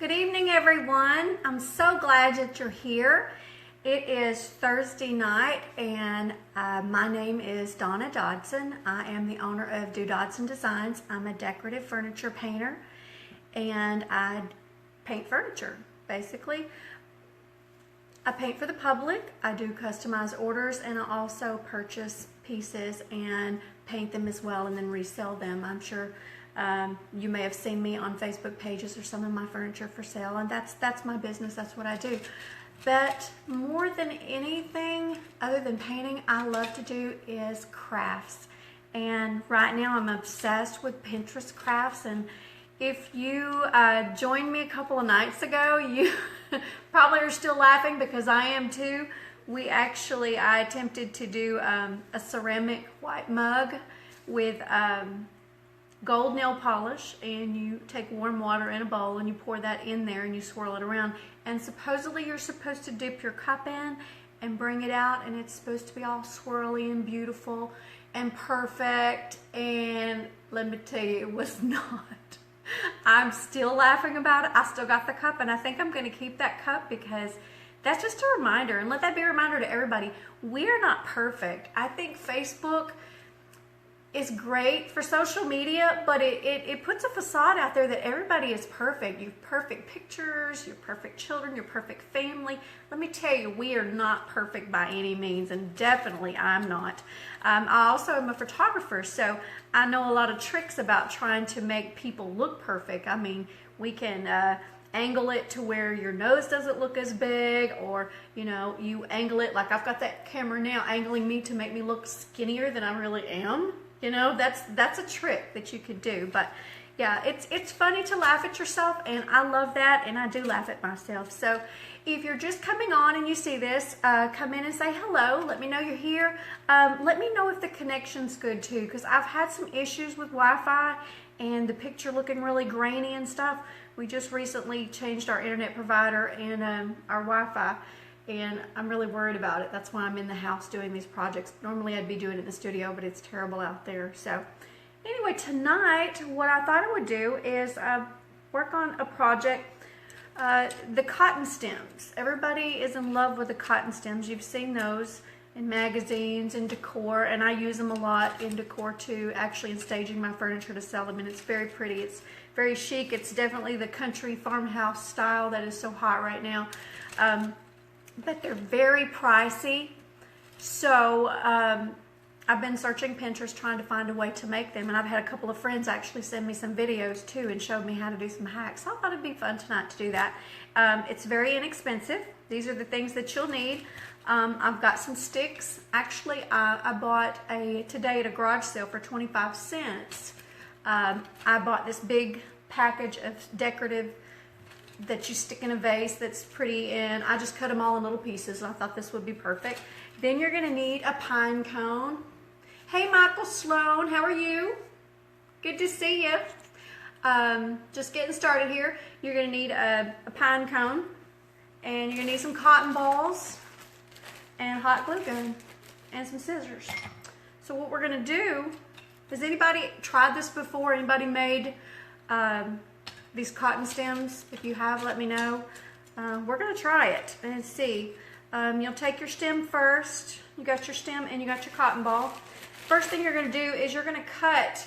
Good evening, everyone. I'm so glad that you're here. It is Thursday night, and my name is Donna Dodson. I am the owner of Do Dodson Designs. I'm a decorative furniture painter, and I paint furniture, basically. I paint for the public. I do customized orders, and I also purchase pieces and paint them as well and then resell them. I'm sure you may have seen me on Facebook pages or some of my furniture for sale, and that's my business. That's what I do. But more than anything other than painting, I love to do is crafts. And right now I'm obsessed with Pinterest crafts. And if you joined me a couple of nights ago, you probably are still laughing because I am too. I attempted to do a ceramic white mug with gold nail polish, and you take warm water in a bowl and you pour that in there and you swirl it around, and supposedly you're supposed to dip your cup in and bring it out, and it's supposed to be all swirly and beautiful and perfect. And let me tell you, it was not. I'm still laughing about it. I still got the cup, and I think I'm going to keep that cup because that's just a reminder, and let that be a reminder to everybody. We're not perfect. I think Facebook is great for social media, but it puts a facade out there that everybody is perfect. You have perfect pictures, your perfect children, your perfect family. Let me tell you, we are not perfect by any means, and definitely I'm not. I also am a photographer, so I know a lot of tricks about trying to make people look perfect. I mean, we can angle it to where your nose doesn't look as big, or you angle it like I've got that camera now angling me to make me look skinnier than I really am. That's a trick that you could do. But yeah, it's funny to laugh at yourself, and I love that, and I do laugh at myself. So if you're just coming on and you see this, come in and say hello. Let me know you're here. Let me know if the connection's good too, because I've had some issues with Wi-Fi and the picture looking really grainy and stuff. We just recently changed our internet provider and our Wi-Fi, and I'm really worried about it. That's why I'm in the house doing these projects. Normally I'd be doing it in the studio, but it's terrible out there. So anyway, tonight what I thought I would do is work on a project, the cotton stems. Everybody is in love with the cotton stems. You've seen those in magazines and Decor, and I use them a lot in Decor too, actually in staging my furniture to sell them, and it's very pretty. It's very chic. It's definitely the country farmhouse style that is so hot right now. But they're very pricey, so I've been searching Pinterest trying to find a way to make them, and I've had a couple of friends actually send me some videos too and showed me how to do some hacks. So I thought it'd be fun tonight to do that. It's very inexpensive. These are the things that you'll need. I've got some sticks. Actually, I bought today at a garage sale for 25 cents. I bought this big package of decorative that you stick in a vase that's pretty, and I just cut them all in little pieces, and I thought this would be perfect. Then you're going to need a pine cone. Hey Michael Sloan, how are you? Good to see you. Just getting started here. You're going to need a pine cone, and you're going to need some cotton balls and a hot glue gun and some scissors. So what we're going to do, has anybody tried this before? Anybody made these cotton stems? If you have, let me know. We're going to try it and see. You'll take your stem first. You got your stem and you got your cotton ball. First thing you're going to do is you're going to cut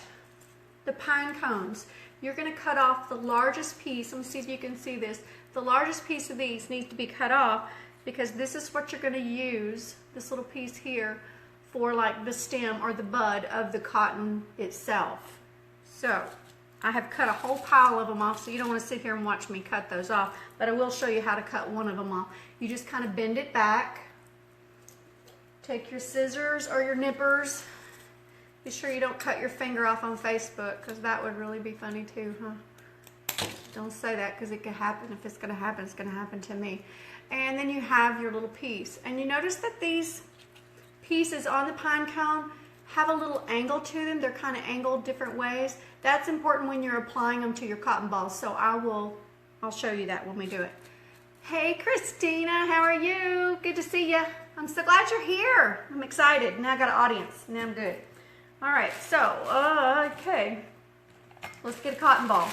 the pine cones. You're going to cut off the largest piece. Let me see if you can see this. The largest piece of these needs to be cut off, because this is what you're going to use, this little piece here, for like the stem or the bud of the cotton itself. So I have cut a whole pile of them off, so you don't want to sit here and watch me cut those off, but I will show you how to cut one of them off. You just kind of bend it back, take your scissors or your nippers. Be sure you don't cut your finger off on Facebook, because that would really be funny too, huh? Don't say that, because it could happen. If it's going to happen, it's going to happen to me. And then you have your little piece, and you notice that these pieces on the pine cone have a little angle to them. They're kind of angled different ways. That's important when you're applying them to your cotton balls, so I'll show you that when we do it. Hey Christina, how are you? Good to see you. I'm so glad you're here. I'm excited. Now I got an audience. Now I'm good. All right, so okay, let's get a cotton ball.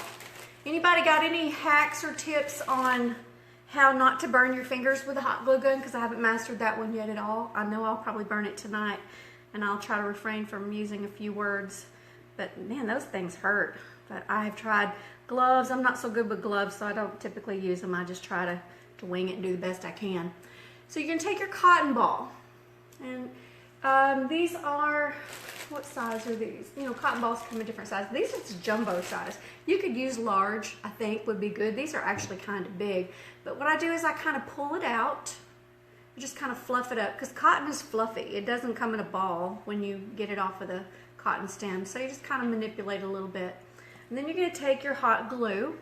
Anybody got any hacks or tips on how not to burn your fingers with a hot glue gun? Because I haven't mastered that one yet at all. I know I'll probably burn it tonight, and I'll try to refrain from using a few words. But man, those things hurt. But I have tried gloves. I'm not so good with gloves, so I don't typically use them. I just try to wing it and do the best I can. So you're gonna take your cotton ball, and these are, what size are these? You know, cotton balls come in different sizes. These are just jumbo size. You could use large, I think would be good. These are actually kind of big. But what I do is I kind of pull it out, just kind of fluff it up, because cotton is fluffy. It doesn't come in a ball when you get it off of the cotton stem. So you just kind of manipulate a little bit. And then you're gonna take your hot glue.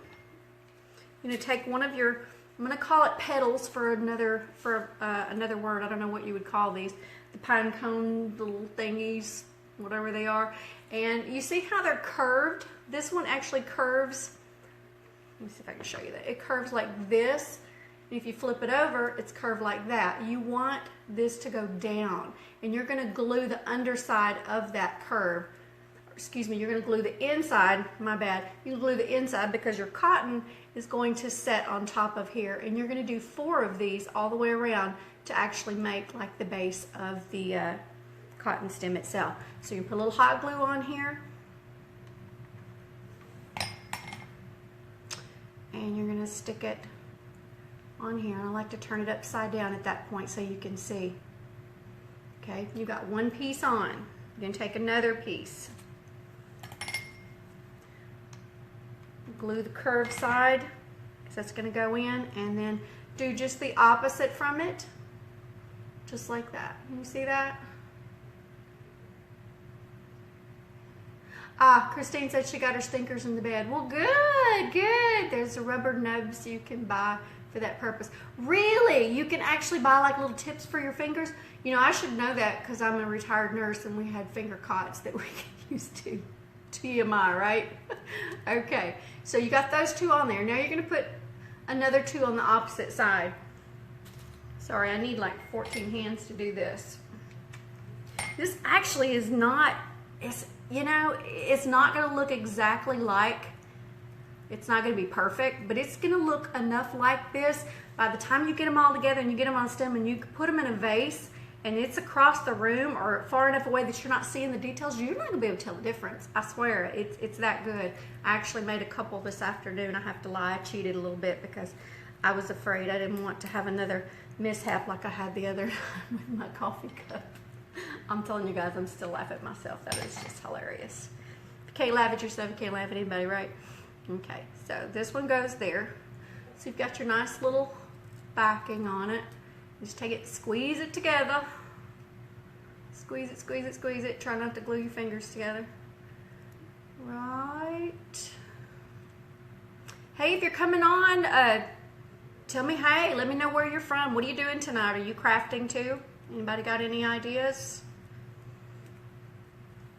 You're gonna take one of your, I'm gonna call it petals for another word. I don't know what you would call these. The pinecone little thingies, whatever they are. And you see how they're curved? This one actually curves. Let me see if I can show you that. It curves like this. And if you flip it over, it's curved like that. You want this to go down. And you're gonna glue the underside of that curve. Excuse me, you're gonna glue the inside, my bad. You glue the inside because your cotton is going to set on top of here. And you're gonna do 4 of these all the way around to actually make like the base of the cotton stem itself. So you put a little hot glue on here. And you're gonna stick it on here. I like to turn it upside down at that point so you can see. Okay, you got one piece on. You're gonna take another piece. Glue the curved side, because that's gonna go in, and then do just the opposite from it. Just like that. Can you see that? Christine said she got her stinkers in the bed. Well, good, good. There's the rubber nubs you can buy for that purpose. Really? You can actually buy like little tips for your fingers? You know, I should know that because I'm a retired nurse and we had finger cots that we used to. TMI, right? Okay, so you got those 2 on there. Now you're gonna put another 2 on the opposite side. Sorry, I need like 14 hands to do this. This actually is not, you know, it's not gonna look exactly like, it's not gonna be perfect, but it's gonna look enough like this. By the time you get them all together and you get them on stem and you put them in a vase and it's across the room or far enough away that you're not seeing the details, you're not gonna be able to tell the difference. I swear, it's that good. I actually made a couple this afternoon. I have to lie, I cheated a little bit because I was afraid. I didn't want to have another mishap like I had the other with my coffee cup. I'm telling you guys, I'm still laughing at myself. That is just hilarious. If you can't laugh at yourself, you can't laugh at anybody, right? Okay, so this one goes there. So you've got your nice little backing on it. Just take it, squeeze it together. Squeeze it, squeeze it, squeeze it. Try not to glue your fingers together. Right. Hey, if you're coming on, tell me, hey, let me know where you're from. What are you doing tonight? Are you crafting too? Anybody got any ideas?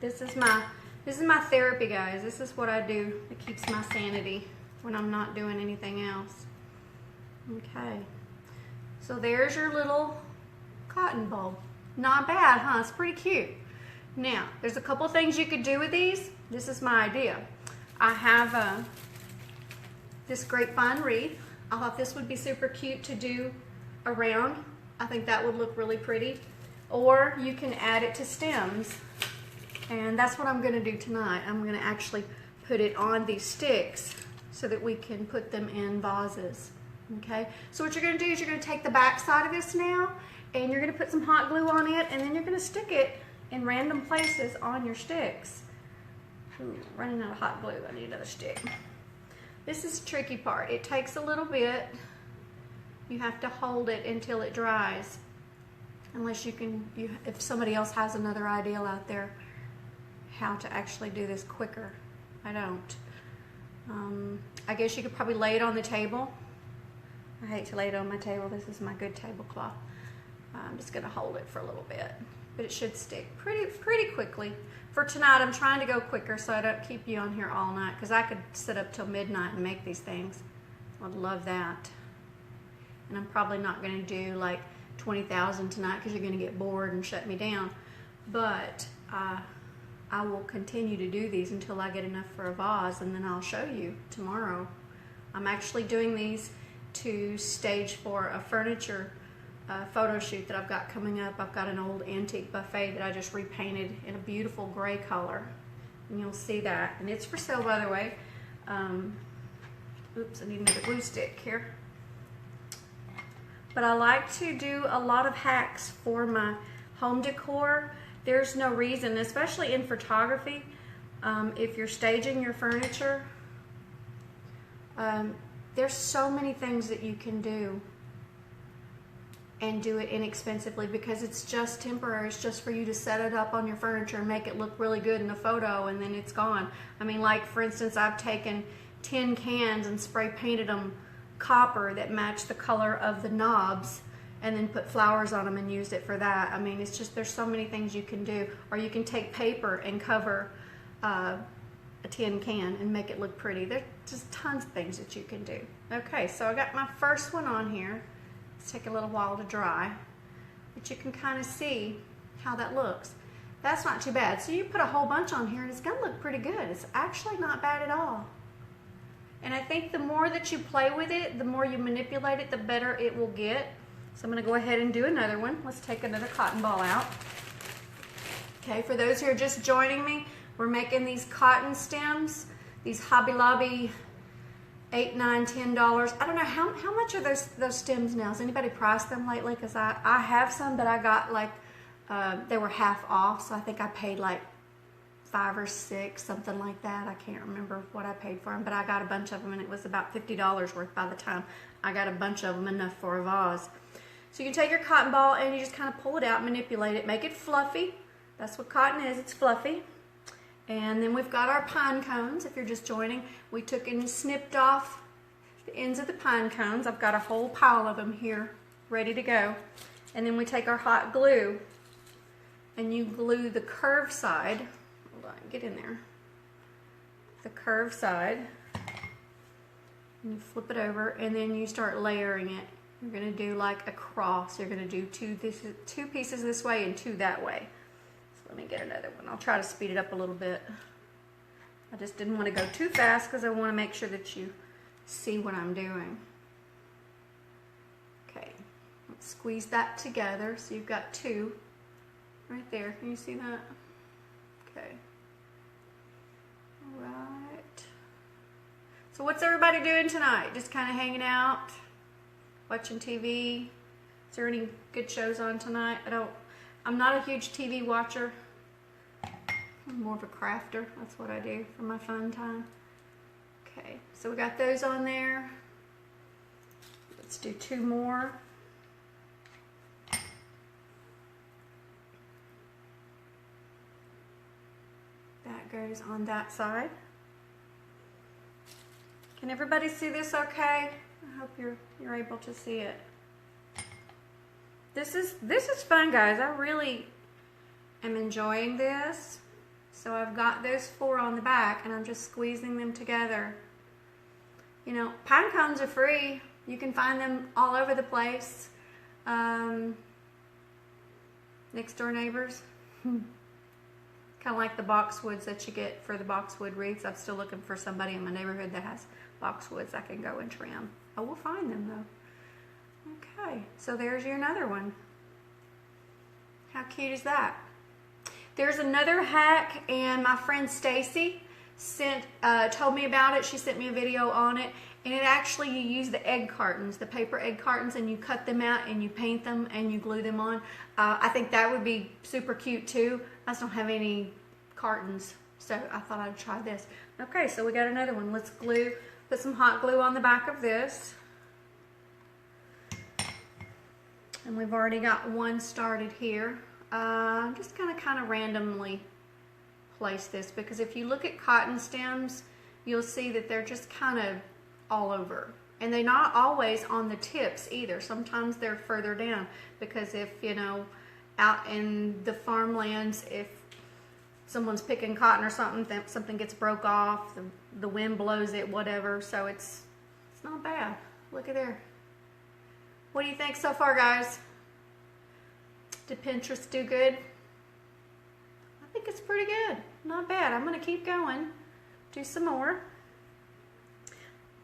This is my therapy, guys. This is what I do. It keeps my sanity when I'm not doing anything else. Okay. So there's your little cotton ball. Not bad, huh? It's pretty cute. Now, there's a couple things you could do with these. This is my idea. I have this grapevine wreath. I thought this would be super cute to do around. I think that would look really pretty. Or you can add it to stems. And that's what I'm gonna do tonight. I'm gonna actually put it on these sticks so that we can put them in vases. Okay, so what you're gonna do is you're gonna take the back side of this now and you're gonna put some hot glue on it and then you're gonna stick it in random places on your sticks. Ooh, running out of hot glue, I need another stick. This is the tricky part. It takes a little bit. You have to hold it until it dries. Unless you can, if somebody else has another idea out there how to actually do this quicker. I don't. I guess you could probably lay it on the table. I hate to lay it on my table. This is my good tablecloth. I'm just gonna hold it for a little bit, but it should stick pretty quickly. For tonight, I'm trying to go quicker so I don't keep you on here all night, because I could sit up till midnight and make these things. I'd love that. And I'm probably not gonna do like 20,000 tonight because you're gonna get bored and shut me down. But I will continue to do these until I get enough for a vase, and then I'll show you tomorrow. I'm actually doing these to stage for a furniture photo shoot that I've got coming up. I've got an old antique buffet that I just repainted in a beautiful gray color, and you'll see that, and it's for sale, by the way. Oops, I need another glue stick here. But I like to do a lot of hacks for my home decor. There's no reason, especially in photography, if you're staging your furniture, there's so many things that you can do and do it inexpensively, because it's just temporary. It's just for you to set it up on your furniture and make it look really good in the photo, and then it's gone. I mean, like for instance, I've taken tin cans and spray painted them copper that match the color of the knobs, and then put flowers on them and used it for that. I mean, it's just, there's so many things you can do. Or you can take paper and cover a tin can and make it look pretty. There's just tons of things that you can do. Okay, so I got my first one on here. It's take a little while to dry, but you can kind of see how that looks. That's not too bad. So you put a whole bunch on here and it's gonna look pretty good. It's actually not bad at all. And I think the more that you play with it, the more you manipulate it, the better it will get. So I'm gonna go ahead and do another one. Let's take another cotton ball out. Okay, for those who are just joining me, we're making these cotton stems, these Hobby Lobby $8, $9, $10. I don't know, how much are those stems now? Has anybody priced them lately? Because I have some, but I got like, they were half off, so I think I paid like $5 or $6, something like that. I can't remember what I paid for them, but I got a bunch of them, and it was about $50 worth by the time I got a bunch of them, enough for a vase. So you can take your cotton ball and you just kind of pull it out, manipulate it, make it fluffy. That's what cotton is, it's fluffy. And then we've got our pine cones. If you're just joining, we took and snipped off the ends of the pine cones. I've got a whole pile of them here ready to go. And then we take our hot glue and you glue the curved side. Hold on, get in there. The curved side. And you flip it over and then you start layering it. You're going to do like a cross. You're going to do two pieces this way and two that way. Let me get another one. I'll try to speed it up a little bit. I just didn't want to go too fast because I want to make sure that you see what I'm doing. Okay, let's squeeze that together. So you've got two right there. Can you see that? Okay. All right. So what's everybody doing tonight? Just kind of hanging out, watching TV? Is there any good shows on tonight? I'm not a huge TV watcher. I'm more of a crafter. That's what I do for my fun time. Okay, so we got those on there. Let's do two more. That goes on that side. Can everybody see this okay? I hope you're able to see it. This is fun, guys. I really am enjoying this. So I've got those four on the back and I'm just squeezing them together. You know, pine cones are free. You can find them all over the place. Next door neighbors. Kind of like the boxwoods that you get for the boxwood wreaths. I'm still looking for somebody in my neighborhood that has boxwoods I can go and trim. I will find them though. Okay, so there's your another one. How cute is that? There's another hack, and my friend Stacy told me about it. She sent me a video on it, and it actually, you use the egg cartons, the paper egg cartons, and you cut them out and you paint them and you glue them on. I think that would be super cute too. I just don't have any cartons, so I thought I'd try this. Okay, so we got another one. Let's put some hot glue on the back of this. And we've already got one started here. I'm just gonna kind of randomly place this, because if you look at cotton stems, you'll see that they're just kind of all over. And they're not always on the tips either. Sometimes they're further down, because if, you know, out in the farmlands, if someone's picking cotton or something, then something gets broke off, the wind blows it, whatever. So it's not bad. Look at there. What do you think so far, guys? Did Pinterest do good? I think it's pretty good. Not bad. I'm going to keep going. Do some more.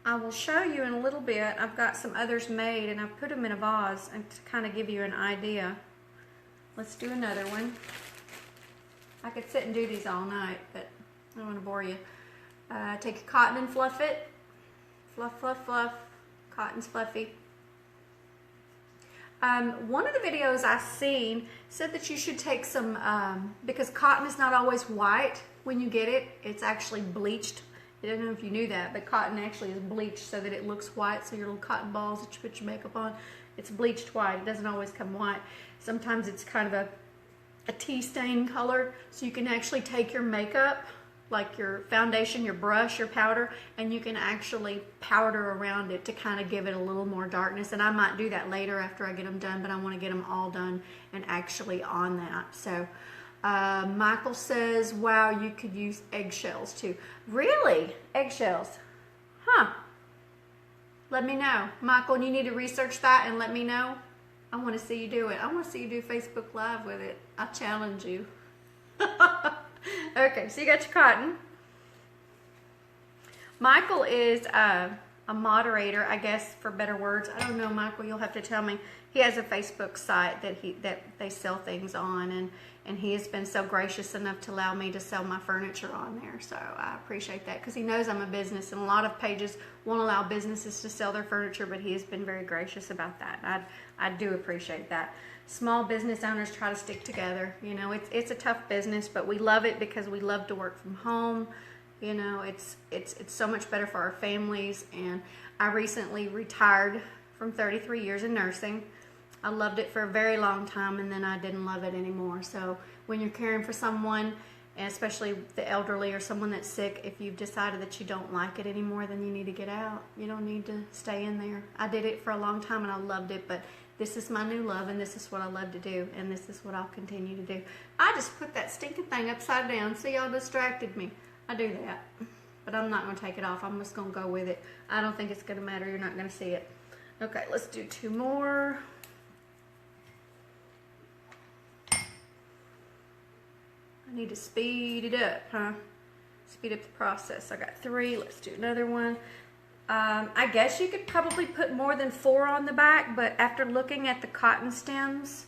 I will show you in a little bit. I've got some others made and I've put them in a vase and to kind of give you an idea. Let's do another one. I could sit and do these all night, but I don't want to bore you. Take your cotton and fluff it. Fluff, fluff, fluff. Cotton's fluffy. One of the videos I seen said that you should take some, because cotton is not always white when you get it. It's actually bleached. I don't know if you knew that, but cotton actually is bleached so that it looks white. So your little cotton balls that you put your makeup on, it's bleached white. It doesn't always come white. Sometimes it's kind of a tea stain color. So you can actually take your makeup, like your foundation, your brush, your powder, and you can actually powder around it to kind of give it a little more darkness. And I might do that later after I get them done, but I want to get them all done and actually on that. So Michael says, wow, you could use eggshells too. Really? Eggshells? Huh. Let me know. Michael, you need to research that and let me know. I want to see you do it. I want to see you do Facebook Live with it. I challenge you. Okay, so you got your cotton. Michael is a moderator, I guess, for better words. I don't know, Michael, you'll have to tell me. He has a Facebook site that they sell things on, and he has been so gracious enough to allow me to sell my furniture on there. So I appreciate that because he knows I'm a business, and a lot of pages won't allow businesses to sell their furniture, but he has been very gracious about that. I do appreciate that. Small business owners try to stick together. You know, it's a tough business, but we love it because we love to work from home. You know, it's so much better for our families. And I recently retired from 33 years in nursing. I loved it for a very long time, and then I didn't love it anymore. So when you're caring for someone, and especially the elderly or someone that's sick, if you've decided that you don't like it anymore, then you need to get out. You don't need to stay in there. I did it for a long time and I loved it, but this is my new love, and this is what I love to do, and this is what I'll continue to do. I just put that stinking thing upside down. See, y'all distracted me. I do that, but I'm not going to take it off. I'm just going to go with it. I don't think it's going to matter. You're not going to see it. Okay, let's do two more. I need to speed it up, huh? Speed up the process. I got 3. Let's do another one. I guess you could probably put more than 4 on the back, but after looking at the cotton stems,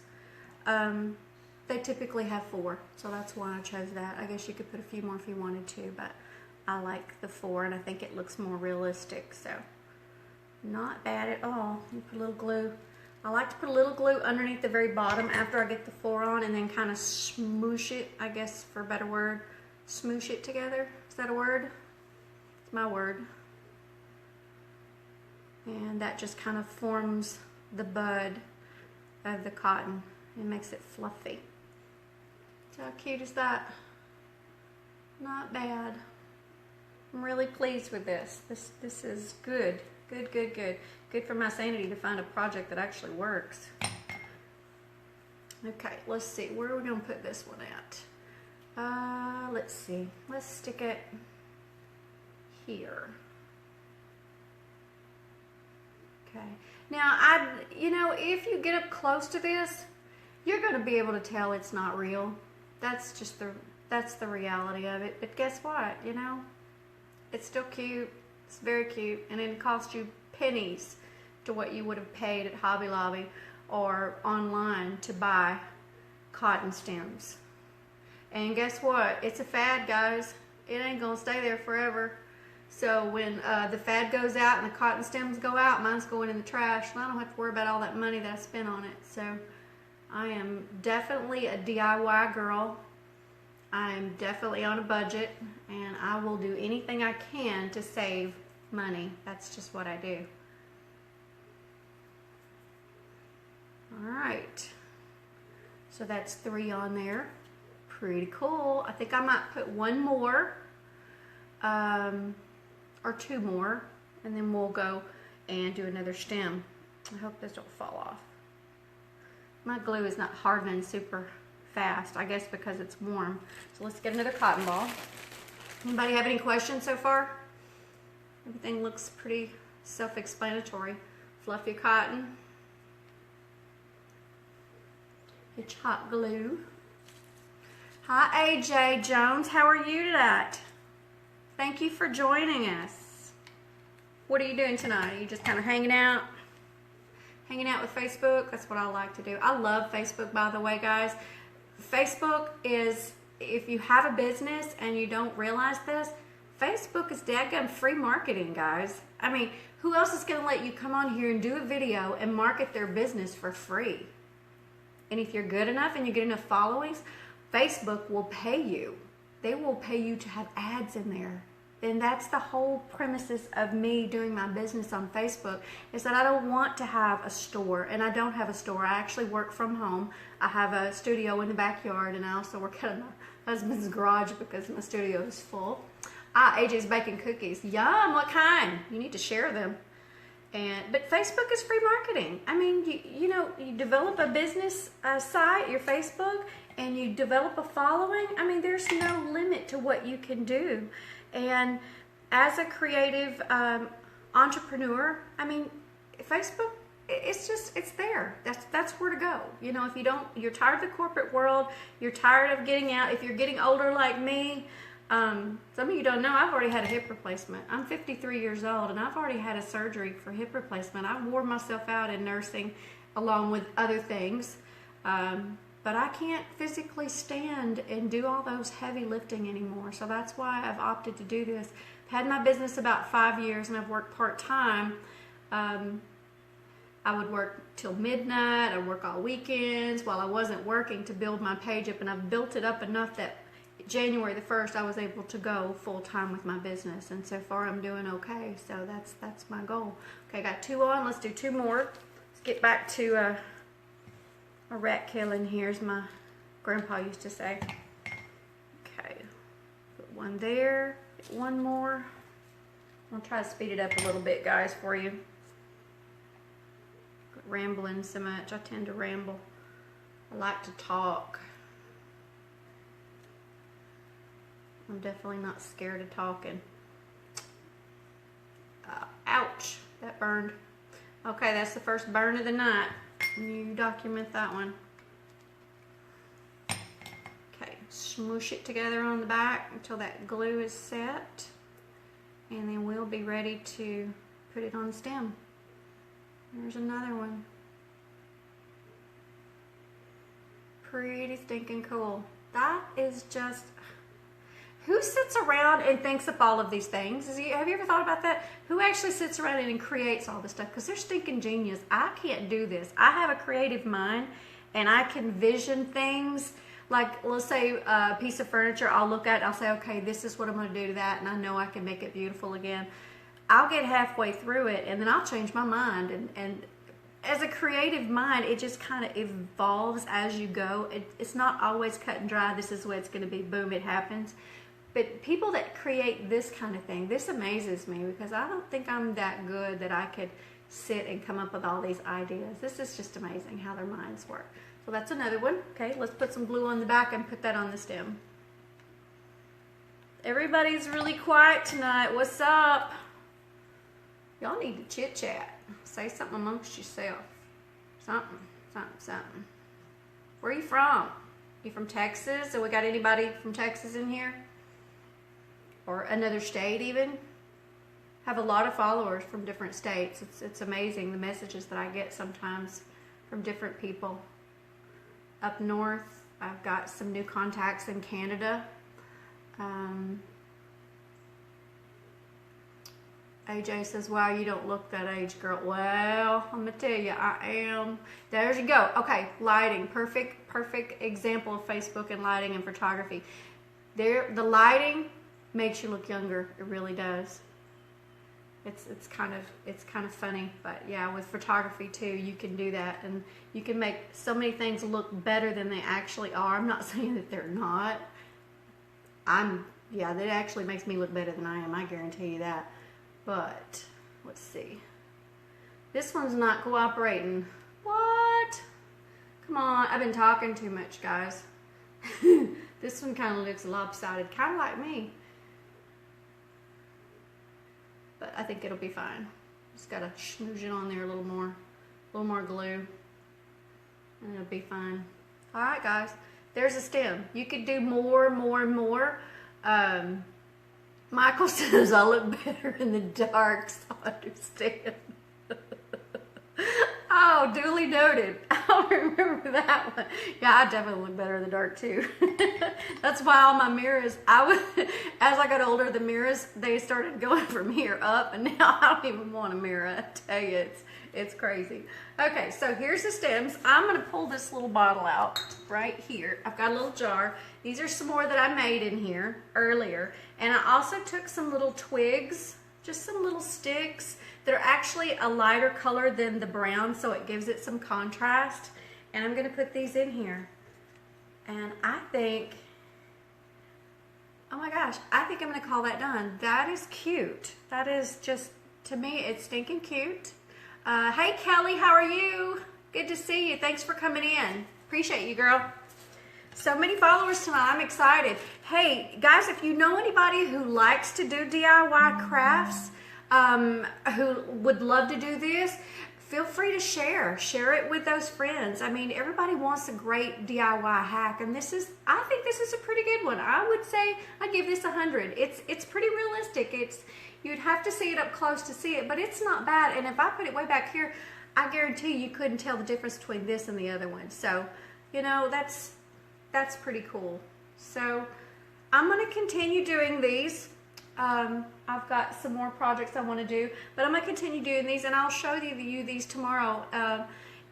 they typically have 4, so that's why I chose that. I guess you could put a few more if you wanted to, but I like the 4, and I think it looks more realistic, so not bad at all. You put a little glue. I like to put a little glue underneath the very bottom after I get the 4 on, and then kind of smoosh it, I guess for a better word. Smoosh it together. Is that a word? It's my word. And that just kind of forms the bud of the cotton and makes it fluffy. So how cute is that? Not bad. I'm really pleased with this. This is good. Good, good, good. Good for my sanity to find a project that actually works. Okay, let's see. Where are we going to put this one at? Let's see. Let's stick it here. Okay. Now, you know, if you get up close to this, you're going to be able to tell it's not real. That's just that's the reality of it. But guess what? You know, it's still cute. It's very cute, and it costs you pennies to what you would have paid at Hobby Lobby or online to buy cotton stems. And guess what? It's a fad, guys. It ain't going to stay there forever. So when the fad goes out and the cotton stems go out, mine's going in the trash, and I don't have to worry about all that money that I spent on it. So I am definitely a DIY girl. I am definitely on a budget, and I will do anything I can to save money. That's just what I do. All right. So that's 3 on there. Pretty cool. I think I might put 1 more. Or 2 more, and then we'll go and do another stem. I hope this don't fall off. My glue is not hardening super fast, I guess because it's warm. So let's get another cotton ball. Anybody have any questions so far? Everything looks pretty self-explanatory. Fluff your cotton. Get your hot glue. Hi, AJ Jones. How are you tonight? Thank you for joining us. What are you doing tonight? Are you just kind of hanging out? Hanging out with Facebook? That's what I like to do. I love Facebook, by the way, guys. Facebook is, if you have a business and you don't realize this, Facebook is daggum free marketing, guys. I mean, who else is going to let you come on here and do a video and market their business for free? And if you're good enough and you get enough followings, Facebook will pay you. They will pay you to have ads in there. And that's the whole premises of me doing my business on Facebook, is that I don't want to have a store, and I don't have a store. I actually work from home. I have a studio in the backyard, and I also work out of my husband's garage because my studio is full. AJ's baking cookies. Yum, what kind? You need to share them. But Facebook is free marketing. I mean, you develop a business site, your Facebook, and you develop a following. I mean, there's no limit to what you can do. And as a creative entrepreneur, I mean, Facebook, it's there. That's where to go. You know, if you're tired of the corporate world, you're tired of getting out. If you're getting older like me, some of you don't know, I've already had a hip replacement. I'm 53 years old, and I've already had a surgery for hip replacement. I wore myself out in nursing along with other things. But I can't physically stand and do all those heavy lifting anymore. So that's why I've opted to do this. I've had my business about 5 years, and I've worked part-time. I would work till midnight. I'd work all weekends while I wasn't working to build my page up. And I've built it up enough that January the 1st, I was able to go full-time with my business. And so far, I'm doing okay. So that's my goal. Okay, I got 2 on. Let's do 2 more. Let's get back to... a rat killing here, as my grandpa used to say. Okay, put 1 there, get 1 more. I'll try to speed it up a little bit, guys, for you. Quit rambling so much. I tend to ramble. I like to talk. I'm definitely not scared of talking. Ouch, that burned. Okay, that's the first burn of the night. You document that one. Okay, smoosh it together on the back until that glue is set, and then we'll be ready to put it on the stem. There's another one. Pretty stinking cool. That is just... Who sits around and thinks up all of these things? Have you ever thought about that? Who actually sits around and creates all this stuff? Because they're stinking genius. I can't do this. I have a creative mind, and I can vision things. Like, let's say a piece of furniture, I'll look at it, I'll say, okay, this is what I'm going to do to that, and I know I can make it beautiful again. I'll get halfway through it, and then I'll change my mind. And as a creative mind, it just kind of evolves as you go. It's not always cut and dry. This is the way it's going to be. Boom, it happens. But people that create this kind of thing, this amazes me, because I don't think I'm that good that I could sit and come up with all these ideas. This is just amazing how their minds work. So that's another one. Okay, let's put some glue on the back and put that on the stem. Everybody's really quiet tonight. What's up? Y'all need to chit chat. Say something amongst yourself. Something. Where are you from? You from Texas? So we got anybody from Texas in here? Or another state even? Have a lot of followers from different states. It's amazing the messages that I get sometimes from different people. Up north, I've got some new contacts in Canada. AJ says, wow, you don't look that age, girl. Well, I'm gonna tell you, I am. There you go. Okay, lighting. Perfect example of Facebook and lighting and photography. The lighting makes you look younger. It really does. It's kind of funny, but yeah, with photography too, you can do that, and you can make so many things look better than they actually are. I'm not saying that they're not. Yeah, that actually makes me look better than I am. I guarantee you that. But let's see. This one's not cooperating. What? Come on, I've been talking too much, guys. This one kind of looks lopsided, kind of like me. But I think it'll be fine. Just gotta smoosh it on there a little more glue, and it'll be fine. All right, guys. there's a stem. You could do more and more and more. Michael says I look better in the dark, so I understand. Oh, duly noted. I'll remember that one. Yeah, I definitely look better in the dark too. That's why all my mirrors, as I got older, the mirrors, they started going from here up, and now I don't even want a mirror. I tell you, it's crazy. Okay, so here's the stems. I'm gonna pull this little bottle out right here. I've got a little jar. These are some more that I made in here earlier. And I also took some little twigs, just some little sticks. They're actually a lighter color than the brown, so it gives it some contrast. And I'm gonna put these in here. And I think, oh my gosh, I think I'm gonna call that done. That is cute. That is just, to me, it's stinking cute. Hey Kelly, how are you? Good to see you. Thanks for coming in. Appreciate you, girl. So many followers tonight. I'm excited. Hey guys, if you know anybody who likes to do DIY crafts, who would love to do this, feel free to share it with those friends. I mean, everybody wants a great DIY hack, and I think this is a pretty good one. I would say I give this 100. It's pretty realistic. You'd have to see it up close to see it, but it's not bad. And if I put it way back here, I guarantee you couldn't tell the difference between this and the other one. So, you know, that's pretty cool. So I'm going to continue doing these. I've got some more projects I want to do, but I'm going to continue doing these, and I'll show you these tomorrow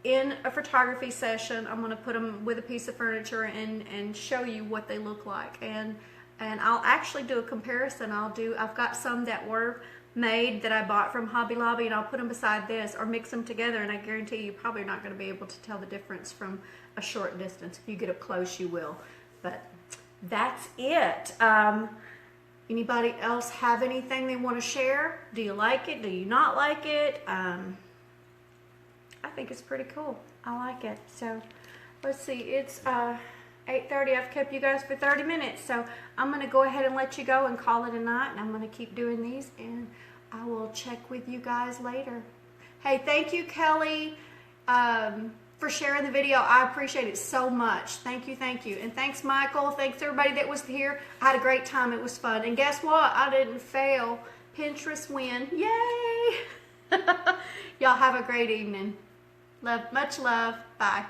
in a photography session. I'm going to put them with a piece of furniture and show you what they look like, and I'll actually do a comparison. I've got some that were made that I bought from Hobby Lobby, and I'll put them beside this or mix them together, and I guarantee you probably not going to be able to tell the difference from a short distance. If you get up close, you will. But that's it. Anybody else have anything they want to share? Do you like it? Do you not like it? I think it's pretty cool. I like it. So let's see. It's 8:30. I've kept you guys for 30 minutes. So I'm going to go ahead and let you go and call it a night. And I'm going to keep doing these. And I will check with you guys later. Hey, thank you, Kelly, for sharing the video. I appreciate it so much. Thank you, thank you. And thanks, Michael. Thanks, everybody that was here. I had a great time. It was fun. And guess what? I didn't fail. Pinterest win. Yay! Y'all have a great evening. Much love. Bye.